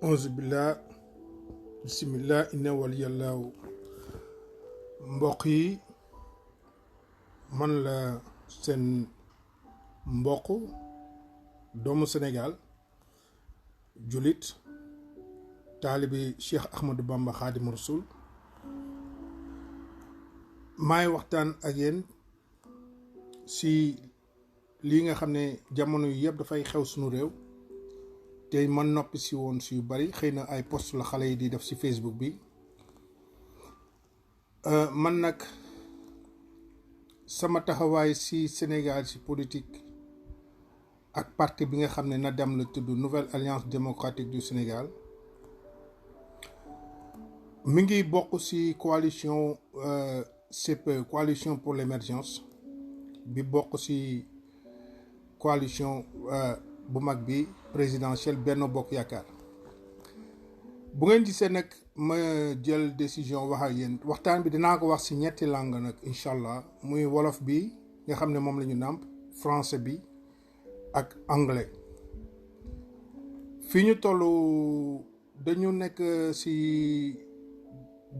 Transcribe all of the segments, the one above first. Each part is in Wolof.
onze billah bismillah inna waliyallahu mbokk yi man la seen mbokk doomu Sénégal julit taalibi Cheikh Ahmadou Bamba Khadim Rasoul maay waxtaan ak yéen si lii nga xam ne jamono yi yëpp dafay xew sunu réew te man noppi si woon si yu bari xëy na ay post la xale yi di def si Facebook bi man nag sama taxawaay si Sénégal si politique ak parti bi nga xam ne na dem la tudd Nouvelle Alliance démocratique du Sénégal mi ngi bokk si coalition CPE coalition pour l'émergence bi bokk si coalition bu mag bi présidentielle Benno Bokk Yaakaar bu ngeen gisee nag ma jël décision wax ak yéen waxtaan bi dinaa ko wax si ñetti langue nag incha allah muy wolof bi nga xam ne moom la ñu nàmp français bi ak anglais fi ñu toll dañu nekk si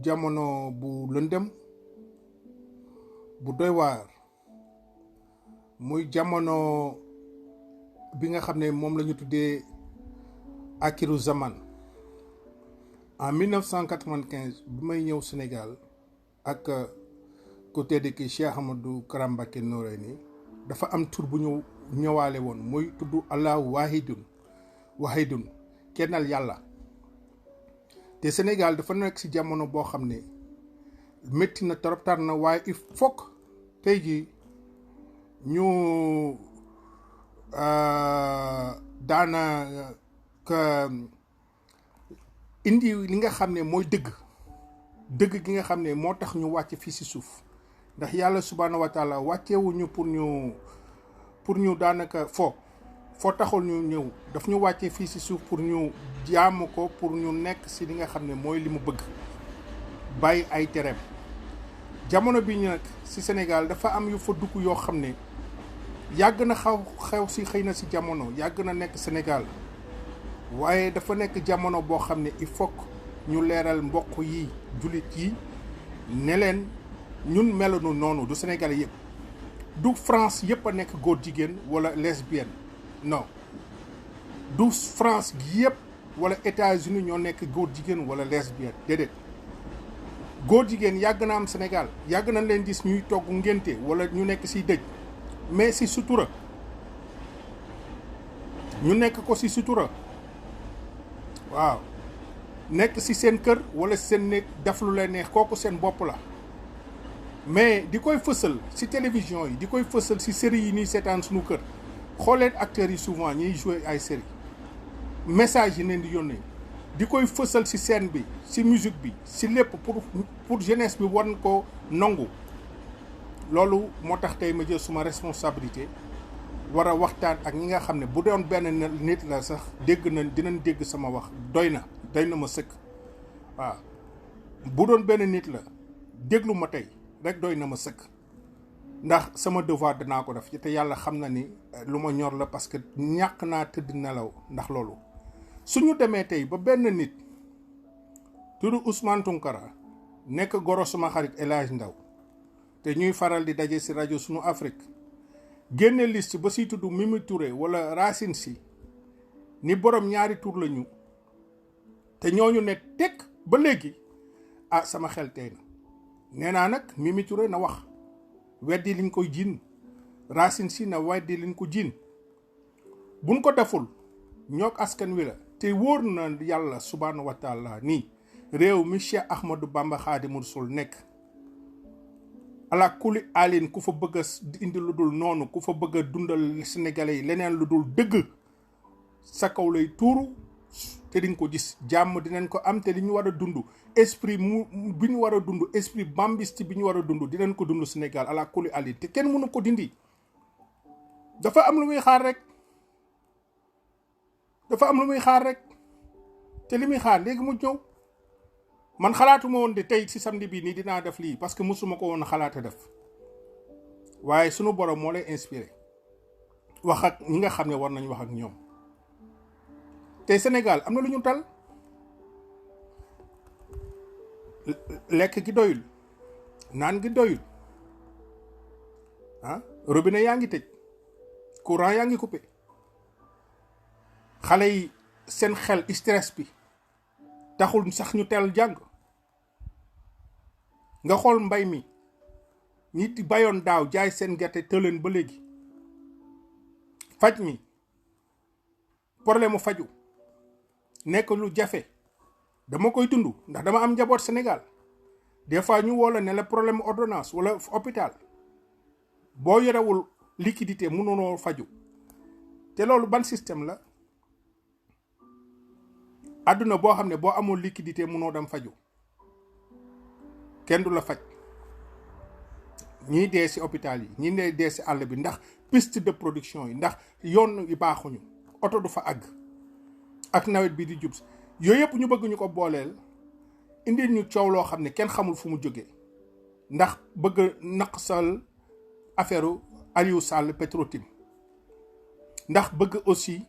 jamono bu lëndëm bu doy waar muy jamono bi nga xam ne moom la ñu tuddee akiru zaman en 1995 bi may ñëw Sénégal ak côté de ki Cheikh Ahmadou Kara Mbacké Noreyni dafa am tur bu ñu ñëwaale woon muy tudd Allahu wahidun kennal yàlla te Sénégal dafa nekk ci jamono boo xam ne métti na trop tar na waaye il faut tey jii ñu daana ka indi li nga xam ne mooy dëgg gi nga xam ne moo tax ñu wàcc fii ci suuf ndax yàlla subhaanahu wa taala wàccewuñu pour ñu daanaka foo taxul ñu ñëw daf ñu wàcce fii ci suuf pour ñu jaamu ko pour ñu nekk ci li nga xam ne mooy li mu bëgg bàyyi ay tereem jamono bi ñu nag ci Sénégal dafa am yu fa dugg yoo xam ne yàgg na xew ci xëy na ci jamono yàgg na nekk Sénégal waaye dafa nekk jamono boo xam ne il faut ñu leeral mbokk yi jullit yi ne leen ñun melunu noonu du Sénégalais yëpp du France yëpp a nekk góor jigéen wala lesbienne non du France gi yëpp wala États-Unis ñoo nekk góor jigéen wala lesbienne déedéet góor jigéen yàgg na am Sénégal yàgg nañ leen gis ñuy togg ngénte wala ñu nekk ci dëj mais ci sutura ñu nekk ko ci sutura waaw nekk ci seen kër wala seen néeg def lu leen neex kooku seen bopp la mais di koy fësal ci télévision yi di koy fësal ci série yi ñuy seetaan suñu kër xooleen acteurs yi souvent ñuy jouer ay série message yi leen di yónnee di koy fësal ci scène bi ci musique bi ci lépp pour jeunesse bi war ko nangu loolu moo tax tey ma jël suma responsabilité war a waxtaan ak ñi nga xam ne bu doon benn nit la sax dinañ dégg sama wax doy na ma sëkk waaw bu doon benn nit la déglu ma tey rek doy na ma sëkk ndax sama devoir danaa ko def te yàlla xam na ni lu ma ñor la parce que ñàkk naa tëdd nelaw ndax loolu suñu demee tey ba benn nit tudd Ousmane Tounkara nekk goro suma xarit El Hadj Ndaw te ñuy faral di daje ci rajo sunu Afrique génne liste ba siy tudd Mimi Touré wala Racine Sy ni borom ñaari tur lañu te ñooñu ne tekk ba léegi sama xel tey na nee naa nag Mimi Touré na wax weddi liñ koy jiin Racine Sy na weddi liñ ko jiin buñ ko deful ñook askan wi la te wóor na yàlla subhaanahu wa taala nii réew mi Cheikh Ahmadou Bamba Khadim Rasoul nekk ala kuli alin ku fa bëgg a indi lu dul noonu ku fa bëgg a dundal Sénégalais yi leneen lu dul dëgg sa kaw lay tuuru te diñ ko gis jàmm dinañ ko am te li ñu war a dund esprit bi ñu war a dund esprit bambiste bi ñu war a dund dinañ ko dund Sénégal ala kuli alin te kenn mënu ko dindi dafa am lu muy xaar rek te li muy xaar léegi mu ñëw man xalaatuma woon de tey ci samedi bi nii dinaa def lii parce que musuma ko woon xalaata def waaye sunu borom moo lay inspiré wax ak ñi nga xam ne war nañ wax ak ñoom te Sénégal am na lu ñu tal lekk gi doyul naan gi doyul ah robinet yaa ngi tëj courant yaa ngi coupé xale yi seen xel stress bi taxul sax ñu teel jàng nga xool mbay mi ñi bayoon daaw jaay seen gerte tëleen ba léegi faj mi problème mu faju nekk lu jafe dama koy dund ndax dama am njaboot Sénégal des fois ñu woo la ne la problème ordonnance wala hôpital boo yorewul liquidité mënunoo faju te loolu ban système la àdduna boo xam ne boo amul liquidité mënoo dem faju kenn du la faj ñii dee ci hôpital yi ñii dee ci àll bi ndax piste de production yi ndax yoon yi baaxuñu oto du fa àgg ak nawet bi di jub yooyu yëpp ñu bëgg ñu ko booleel indil ñu coow loo xam ne kenn xamul fu mu jógee ndax bëgg naqsal affaire Aliou Sall Petro-Tim ndax bëgg aussi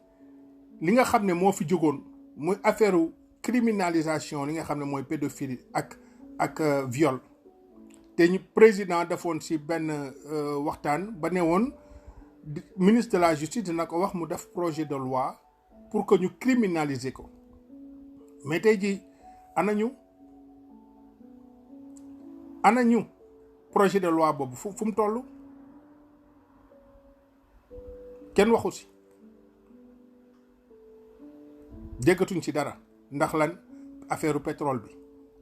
li nga xam ne moo fi jógoon muy affaire criminalisation li nga xam ne mooy pédophilie ak viol te ñu président defoon ci benn waxtaan ba ne woon ministre de la justice dina ko wax mu def projet de loi pour que ñu criminaliser ko mais tey ji anañu projet de loi boobu fu mu toll kenn waxu ci déggatuñ ci dara ndax lan affaire pétrole bi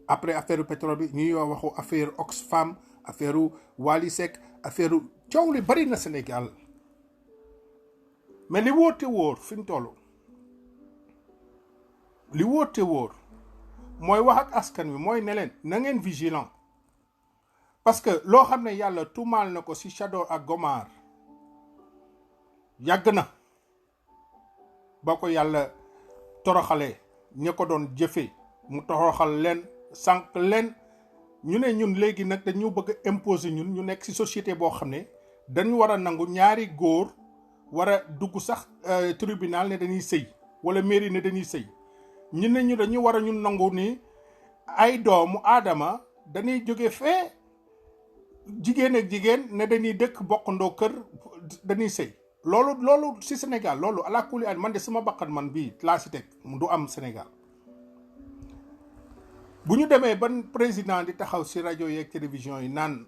après affaire pétrole bi ñuy waxu affaire Oxfam affaire Wally Seck affaire coow li bari na Sénégal mais li wóote wóor fi ñu toll li wóote wóor mooy wax ak askan wi mooy ne leen na ngeen vigilant parce que loo xam ne yàlla tuumaal na ko ci Sodome ak Gomorrhe yàgg na ba ko yàlla toroxalee ña ko doon jëfee mu toroxal leen sànq leen ñu ne ñun léegi nag dañu bëgg a imposer ñun ñu nekk ci société boo xam ne dañu war a nangu ñaari góor war a dugg sax tribunal ne dañuy sëy wala mairie ne dañuy sëy ñu ne ñu dañu war a ñun nangu ni ay doomu aadama dañuy jóge fee jigéen ak jigéen ne dañuy dëkk bokkandoo kër dañuy sëy loolu ci Sénégal loolu ala kulli an man de sama bakkan man bii laa ci teg du am Sénégal bu ñu demee ban président di taxaw ci rajo yeeg télévision yi naan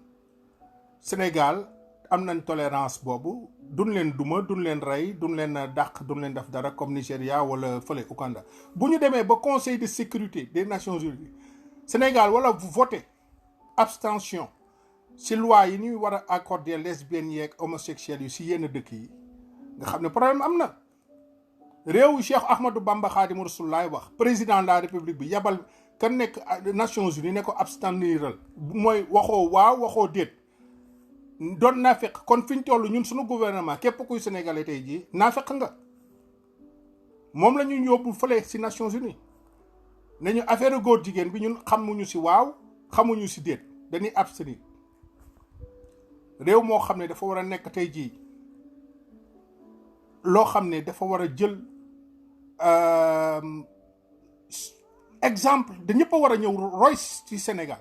Sénégal am nañ tolérance boobu duñ leen duma duñ leen rey duñ leen dàq duñ leen def dara comme Nigéria wala fële Ouganda bu ñu demee ba conseil de sécurité des Nations Unies Sénégal wala voté abstention ci loi yi ñuy war a accorder lesbiennes yeeg homosexuels yi ci yenn dëkk yi nga xam ne problème am na réewu Cheikh Ahmadou Bamba Khadimu Rasul laay wax président de la République bi yabal kan nekk Nations Unies ne ko absteniral mooy waxoo waaw waxoo déet doon naafeq kon fi ñu toll ñun suñu gouvernement képp kuy sénégalais tey jii naafeq nga moom la ñu yóbbu fële ci Nations Unies nañu affaire góor jigéen bi ñun xamuñu ci waaw xamuñu ci déet dañuy abstenir réew moo xam ne dafa war a nekk tey jii loo xam ne dafa war a jël exemple da ñëpp a war a ñëw roy ci Sénégal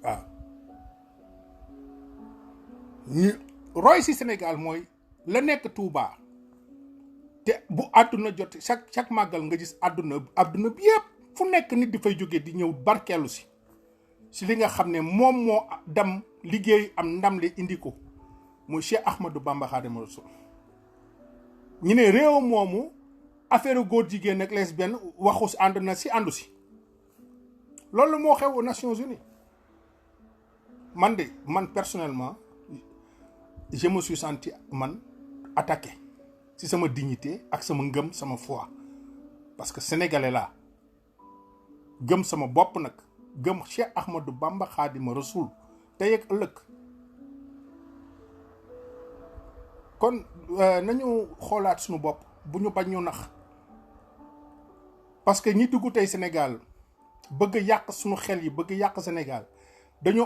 waaw ñu roy ci Sénégal mooy la nekk Touba te bu àdduna jot chaque màggal nga gis àdduna bi yëpp fu nekk nit di fay jógee di ñëw barkeelu ci li nga xam ne moom moo dem liggéey am ndam li indi ko muy Cheikh Ahmadou Bamba Khadimu Rasul ñu ne réew moomu affaire góor jigéen ak lesbienne waxu ci ànd na ci àndu ci loolu moo xew aux Nations Unies man personnellement je me suis senti attaqué ci sama dignité ak sama ngëm sama foi parce que sénégalais laa gëm sama bopp nag gëm Cheikh Ahmadou Bamba Khadimu Rasul tey ak ëllëg kon nañu xoolaat suñu bopp bu ñu bañ ñu nax parce que ñi dugg tey Sénégal bëgg yàq suñu xel yi bëgg yàq Sénégal dañu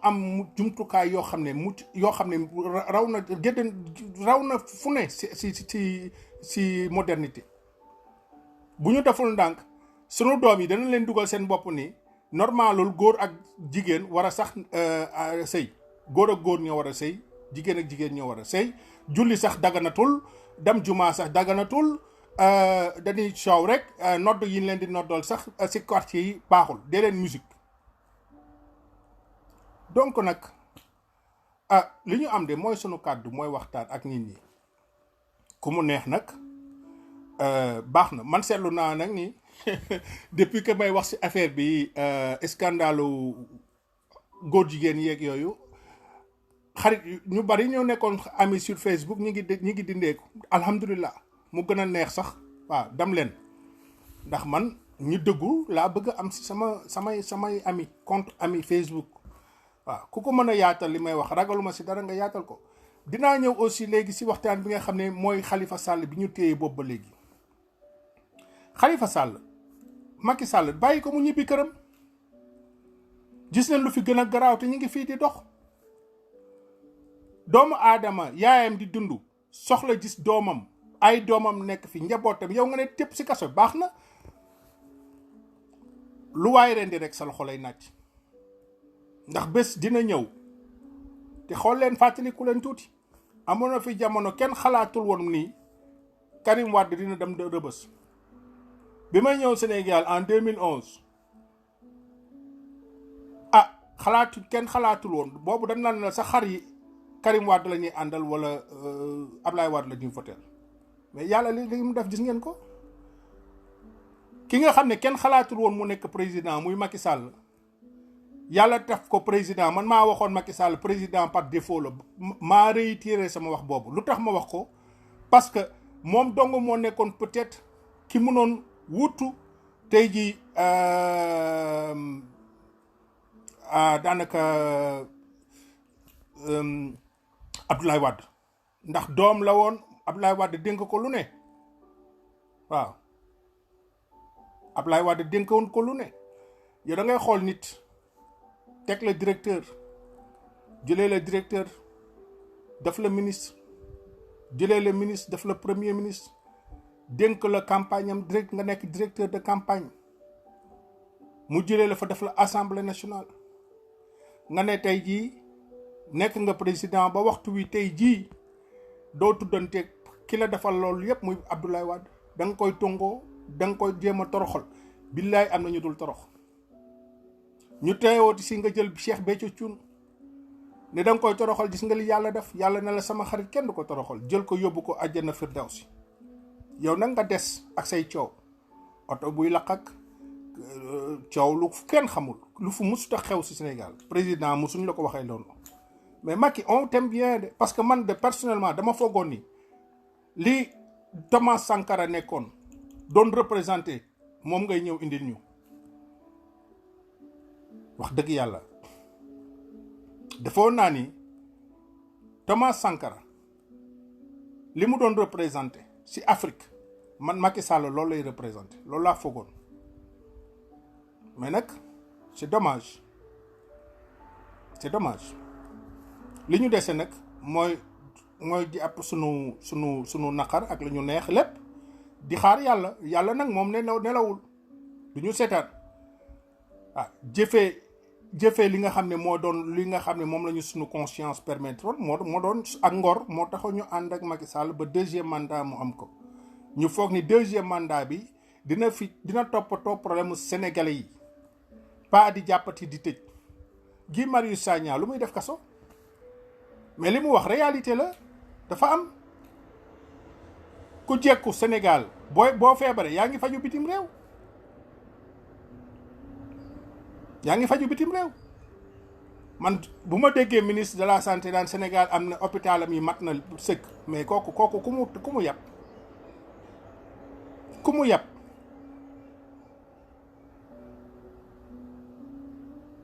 am jumtukaay yoo xam ne raw na fu ne ci modernité bu ñu deful ndànk sunu doom yi dana leen dugal seen bopp ni normalul góor ak jigéen war a sax sëy góor ak góor ñoo war a sëy jigéen ak jigéen ñoo war a sëy julli sax daganatul dem juma sax daganatul dañuy coow rek nodd yi ñu leen di noddool sax si quartier yi baaxul dee leen musique donc nag li ñu am de mooy sunu kàddu mooy waxtaan ak nit ñi ku mu neex nag baax na man seetlu naa nag ni depuis que may wax ci affaire bi scandalu góor jigéen yeeg yooyu xarit ñu bari ñoo nekkoon ami sur Facebook ñi ngi dindeeku alhamdulilah mu gën a neex sax waaw dam leen ndax man ñu dëggu laa bëgg a am ci samay ami compte ami Facebook waaw ku ko mën a yaatal li may wax ragaluma ci dara nga yaatal ko dinaa ñëw aussi léegi ci waxtaan bi nga xam ne mooy Khalifa Sall bi ñu téye boobu ba léegi Khalifa Sall Macky Sall bàyyi ko mu ñibbi këram gis nañ lu fi gën a garaaw te ñu ngi fii di dox doomu aadama yaayam di dund soxla gis doomam ay doomam nekk fi njabootam yow nga ne tépp ci kaso baax na lu waay rendi rek sa loxo lay nàcc ndax bés dina ñëw te xool leen fàttaliku leen tuuti amoon na fi jamono kenn xalaatul woon ni Karim Wade dina dem Rëbës bi may ñëw Sénégal en 2011 kenn xalaatul woon boobu dañ naan la sa xar yi Karim Wade la ñuy àndal wala Ablaye Wade la ñuy voter mais yàlla li mu def gis ngeen ko ki nga xam ne kenn xalaatul woon mu nekk président muy Macky Sall yàlla def ko président man maa waxoon Macky Sall président par défaut la maa réitéré sama wax boobu lu tax ma wax ko parce que moom dong moo nekkoon peut-être ki mënoon wutu tey jii daanaka Abdoulaye Wade ndax doom la woon Abdoulaye Wade dénk ko lu ne waaw Abdoulaye Wade dénkoon ko lu ne yow da ngay xool nit teg la directeur jëlee la directeur def la ministre jëlee la ministre def la premier ministre dénk la campagne am direct nga nekk directeur de campagne mu jëlee la fa def la assemblée nationale nga ne tey jii nekk nga président ba waxtu wi tey jii doo tuddanteeg ki la defal loolu yépp muy Abdoulaye Wade da nga koy tongoo da nga koy jéem a toroxal billaay am na ñu dul torox ñu teewooti si nga jël Cheikh Béthio Thioune ne da nga koy toroxal gis nga li yàlla def yàlla na la sama xarit kenn du ko toroxal jël ko yóbbu ko àjjana firdawsi yow nag nga des ak say coow oto buy lakk ak coow lu kenn xamul lu fu musuta xew si Sénégal président musuñ la ko waxee loolu mais Macky on t'aime bien de parce que man de personnellement dama foogoon ni li Thomas Sankara nekkoon doon représenté moom ngay ñëw indil ñu wax dëgg yàlla defoon naa ni Thomas Sankara li mu doon représenté si Afrique man Macky Sall loolu lay représenté loolu laa foogoon mais nag c'est dommage li ñu dese nag mooy di àpp sunu naqar ak lu ñu neex lépp di xaar yàlla nag moom nelawul du ñu seetaan jëfee li nga xam ne moo doon li nga xam ne moom la ñu sunu conscience permettre moo doon ak ngor moo taxoon ñu ànd ak Macky Sall ba deuxième mandat mu am ko ñu foog ni deuxième mandat bi dina toppatoo problème mu sénégalais yi pas di jàppati di tëj Guy Marius Sagna lu muy def kaso mais li mu wax réalité la dafa am ku jekku Sénégal boo feebaree yaa ngi faju bitim réew man bu ma déggee ministre de la santé daan Sénégal am na hôpitalam yi mat na sëkk mais kooku ku mu yàpp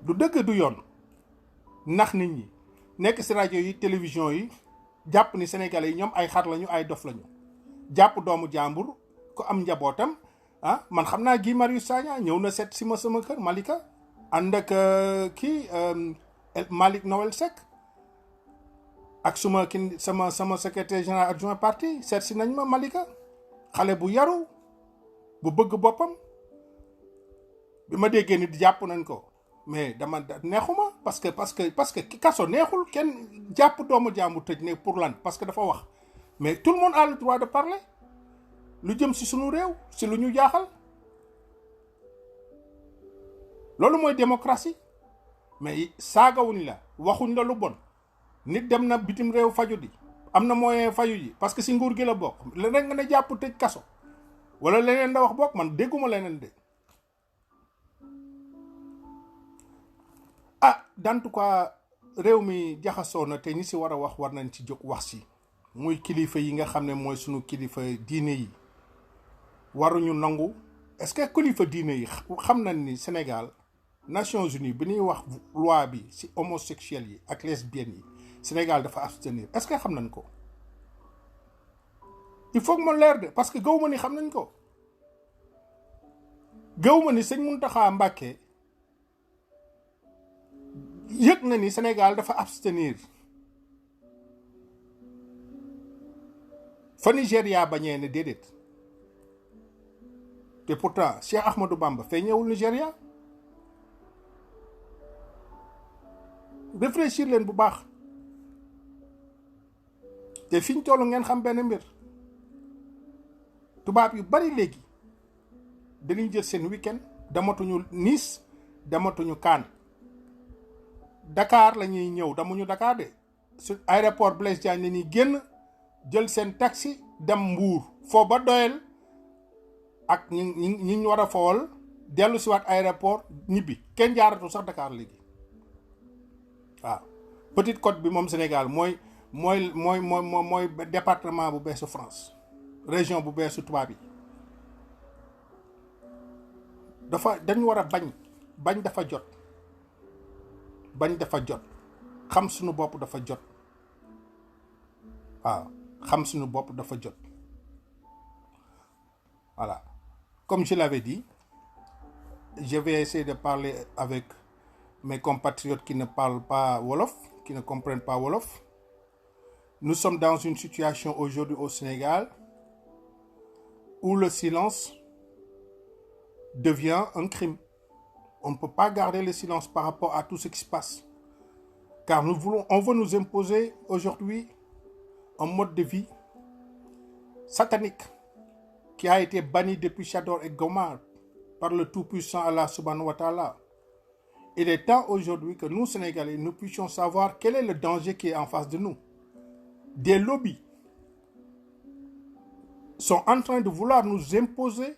du dëgg du yoon nax nit ñi nekk ci rajo yi télévision yi jàpp ni sénégalais yi ñoom ay xar lañu ay dof lañu jàpp doomu jàmbur ku am njabootam man xam naa Guy Marius Sagna ñëw na seet si ma sama kër Malika ànd ak Malick Noël Seck ak sama secrétaire général adjoint parti seet si nañ ma Malika xale bu yaru bu bëgg boppam bi ma déggee nit jàpp nañ ko mais dama neexuma parce que kaso neexul kenn jàpp doomu jàmbur tëj ne pour lan parce que dafa wax mais tout le monde a le droit de parler lu jëm si sunu réew si lu ñu jaaxal loolu mooy démocratie mais saagawuñ la waxuñ la lu bon nit dem na bitim réew faju di am na moyen faju ji parce que si nguur gi la bokk leneen nga ne jàpp tëj kaso wala leneen da wax bokk man dégguma leneen de en tout cas réew mi jaxasoo na te ñi si war a wax war nañ ci jóg wax si muy kilifa yi nga xam ne mooy sunu kilifa diine yi waruñu nangu est-ce que kilifa diine yi xam nañ ni Sénégal Nations Unies bi ñuy wax loi bi si homosexuels yi ak lesbiennes yi Sénégal dafa abstenir est-ce que xam nañ ko il faut que ma leer de parce que gaw ma ni xam nañ ko gaw ma ni sëñ Mountakha Mbacké yëg na ni Sénégal dafa abstenir fa Nigéria bañee ne déedéet te pourtant Cheikh Ahmadou Bamba fay ñëwul Nigéria réfléchir leen bu baax te fiñ tollu ngeen xam benn mbir tubaab yu bari léegi dañuy jël seen week-end damatuñu Nice damatuñu Cannes Dakar la ñuy ñëw damuñu Dakar de su aéroport Blaise Diagne la ñuy génn jël seen taxi dem Mbour foo ba doyal ak ñi ñu war a fowal dellu si waat aéroport ñibbi kenn jaaratu sax Dakar léegi waaw Petite Côte bi moom Sénégal mooy département bu beesu France région bu beesu tubaab yi dañu war a bañ dafa jot xam suñu bopp dafa jot waaw xam suñu bopp dafa jot voilà comme je l'avais dit je vais essayer de parler avec mes compatriotes qui ne parlent pas wolof qui ne comprennent pas wolof. Nous sommes dans une situation aujourd'hui au Sénégal où le silence devient un crime. On ne peut pas garder le silence par rapport à tout ce qui se passe. Car on veut nous imposer aujourd'hui un mode de vie satanique qui a été banni depuis Chador et Gomar par le Tout-Puissant Allah Subhanahu wa Ta'ala. Il est temps aujourd'hui que nous, Sénégalais, nous puissions savoir quel est le danger qui est en face de nous. Des lobbies sont en train de vouloir nous imposer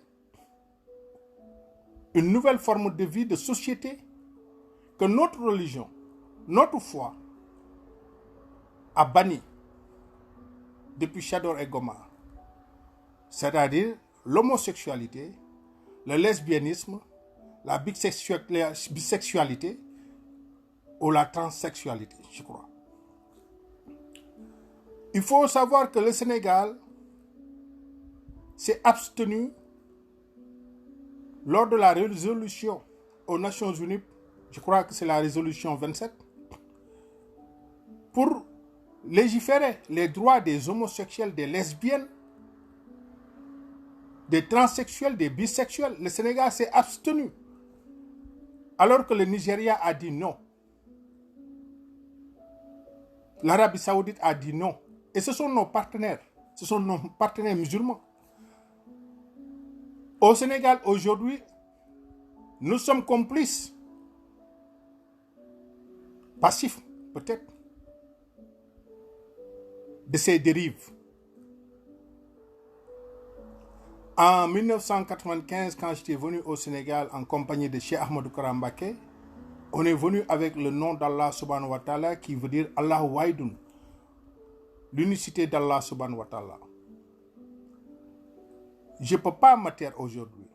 une nouvelle forme de vie, de société, que notre religion, notre foi a banni depuis Chador et Gomar. C'est-à-dire l'homosexualité, le lesbianisme, la bisexualité ou la transsexualité, je crois. Il faut savoir que le Sénégal s'est abstenu lors de la résolution aux Nations Unies, je crois que c'est la résolution 27, pour légiférer les droits des homosexuels, des lesbiennes, des transsexuels, des bisexuels. Le Sénégal s'est abstenu, alors que le Nigeria a dit non. L'Arabie Saoudite a dit non. Et ce sont nos partenaires musulmans. Au Sénégal, aujourd'hui, nous sommes complices, passifs peut-être, de ces dérives. En 1995, quand j'étais venu au Sénégal en compagnie de Cheikh Ahmadou Kara Mbacké, on est venu avec le nom d'Allah Subhanahu wa Ta'ala qui veut dire Allah Waïdoun, l'unicité d'Allah Subhanahu wa Ta'ala. Je ne peux pas me taire aujourd'hui,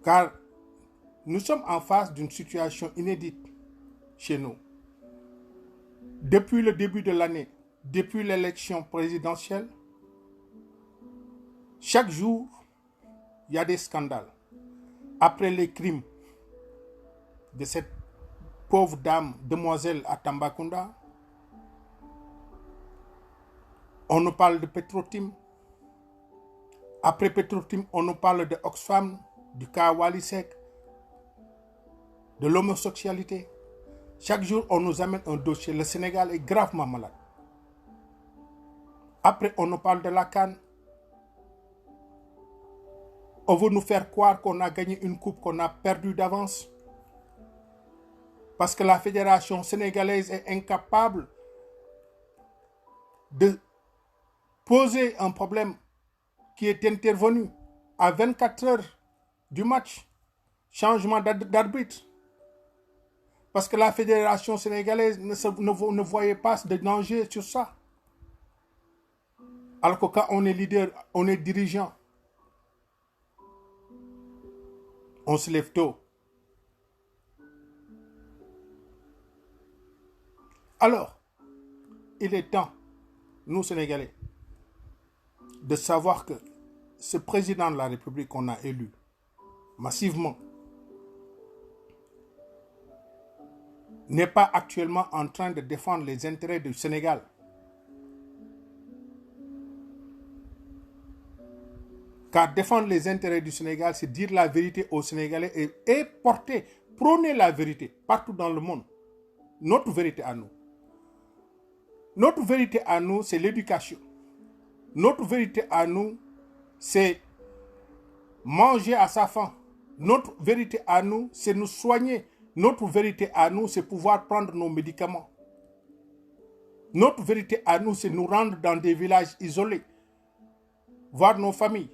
car nous sommes en face d'une situation inédite chez nous. Depuis le début de l'année, depuis l'élection présidentielle, chaque jour, il y a des scandales. Après les crimes de cette pauvre dame, demoiselle à Tambacounda, on nous parle de Petrotim. Après Petrotim, on nous parle de Oxfam du cas Wally Seck, de l'homosexualité. Chaque jour, on nous amène un dossier. Le Sénégal est gravement malade. Après, on nous parle de la CAN. On veut nous faire croire qu'on a gagné une coupe qu'on a perdue d'avance. Parce que la fédération sénégalaise est incapable de poser un problème qui est intervenu à 24 heures du match. Changement d'arbitre. Parce que la fédération sénégalaise ne voyait pas de danger sur ça. Alors que quand on est leader, on est dirigeant, on se lève tôt. Alors, il est temps, nous Sénégalais, de savoir que ce président de la République qu'on a élu massivement n'est pas actuellement en train de défendre les intérêts du Sénégal. Car défendre les intérêts du Sénégal, c'est dire la vérité aux Sénégalais et prôner la vérité partout dans le monde. Notre vérité à nous. Notre vérité à nous, c'est l'éducation. Notre vérité à nous, c'est manger à sa faim. Notre vérité à nous, c'est nous soigner. Notre vérité à nous, c'est pouvoir prendre nos médicaments. Notre vérité à nous, c'est nous rendre dans des villages isolés, voir nos familles.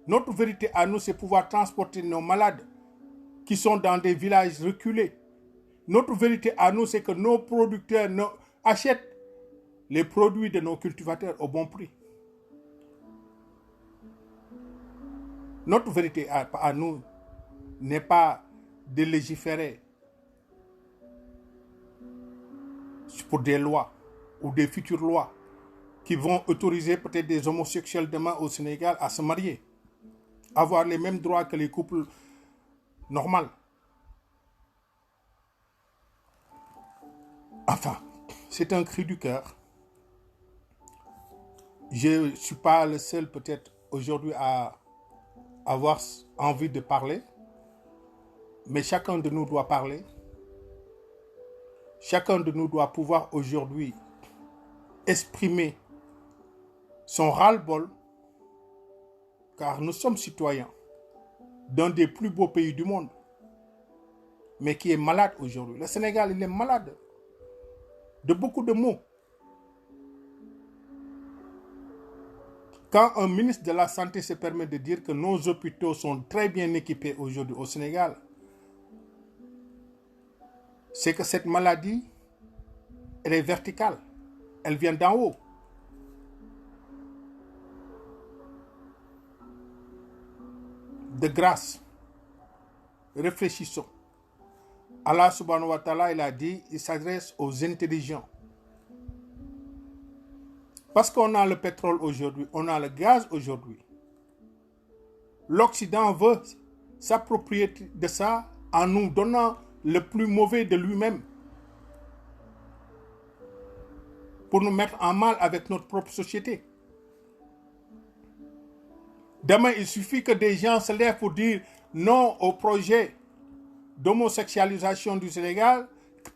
Notre vérité à nous, c'est pouvoir transporter nos malades qui sont dans des villages reculés. Notre vérité à nous, c'est que nos producteurs achètent les produits de nos cultivateurs au bon prix. Notre vérité à nous n'est pas de légiférer pour des lois ou des futures lois qui vont autoriser peut-être des homosexuels demain au Sénégal à se marier, avoir les mêmes droits que les couples normaux. Enfin, c'est un cri du cœur. Je ne suis pas le seul peut-être aujourd'hui à avoir envie de parler, mais chacun de nous doit parler. Chacun de nous doit pouvoir aujourd'hui exprimer son ras-le-bol, car nous sommes citoyens d'un des plus beaux pays du monde, mais qui est malade aujourd'hui. Le Sénégal, il est malade de beaucoup de maux. Quand un ministre de la Santé se permet de dire que nos hôpitaux sont très bien équipés aujourd'hui au Sénégal, c'est que cette maladie, elle est verticale. Elle vient d'en haut. De grâce, réfléchissons. Allah subhanahu wa ta'ala, il a dit, il s'adresse aux intelligents. Parce qu'on a le pétrole aujourd'hui, on a le gaz aujourd'hui. L'Occident veut s'approprier de ça en nous donnant le plus mauvais de lui-même pour nous mettre en mal avec notre propre société. Demain, il suffit que des gens se lèvent pour dire non au projet d'homosexualisation du Sénégal.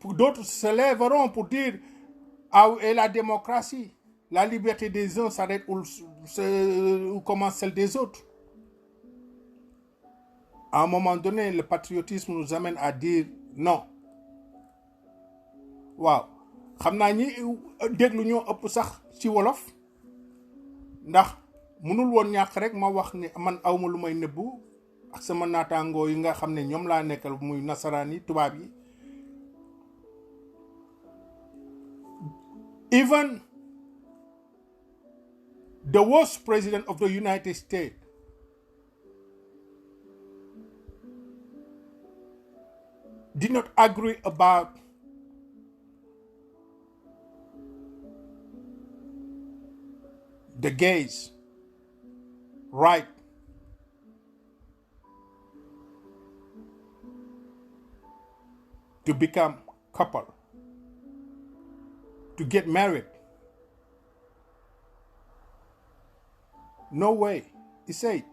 D'autres se lèveront pour dire ah, où est la démocratie? La liberté des uns s'arrête où commence celle des autres. À un moment donné, le patriotisme nous amène à dire non. Waaw xam naa ñi déglu ñoo ëpp sax ci wolof ndax mënul woon ñàkk rek ma wax ne man awma lu may nëbbu ak sama naataangoo yi nga xam ne ñoom laa nekkal muy nasaraan yi tubaab yi. Even the worst president of the United States did not agree about the gays' right to become couple, to get married. No way, he said.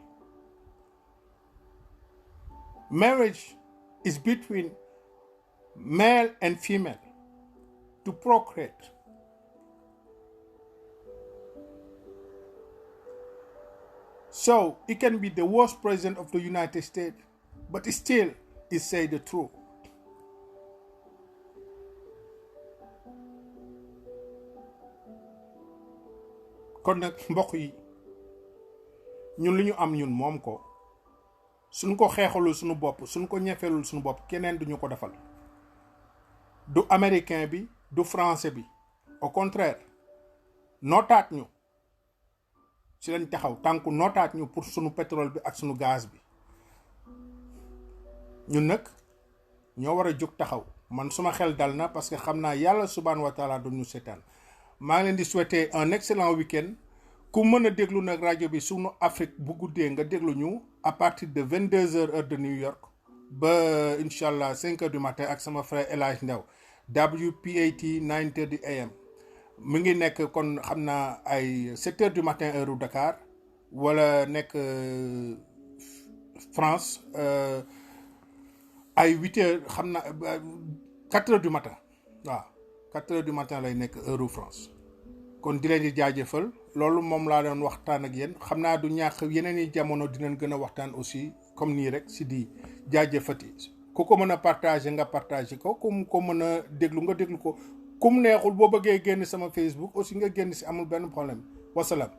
Marriage is between male and female to procreate. So it can be the worst president of the United States, but still he say the truth. kon nag mbokk yi ñun li ñu am ñun moom ko suñ ko xeexalul suñu bopp suñ ko ñefeelul suñu bopp keneen duñu ko defal du américain bi du français bi au contraire nootaat ñu ci lañ taxaw tànku nootaat ñu pour suñu pétrole bi ak suñu gaz bi ñun nag ñoo war a jóg taxaw man suma xel dal na parce que xam naa yàlla subhanahu wa taala du ñu seetaan maa ngi leen di souhaiter un excellent week-end ku mën a déglu nag rajo bi sunu Afrique bu guddee nga déglu ñu à partir de 22h heure de New York ba incha allah 5h du matin ak sama frère El Hadj Ndaw WPAT 9:30 AM mu ngi nekk kon xam naa ay 7h du matin heure u Dakar wala nekk France ay 8h xam naa 4h du matin waaw 4h du matin lay nekk heure u France kon di leen di jaajëfal loolu moom laa doon waxtaan ak yéen xam naa du ñàkk yeneen i jamono dinañ gën a waxtaan aussi comme nii rek si di jaajëfati ku ko mën a partager nga partager ko ku ko mën a déglu nga déglu ko kum neexul boo bëggee génn sama Facebook aussi nga génn si amul benn problème wasalaam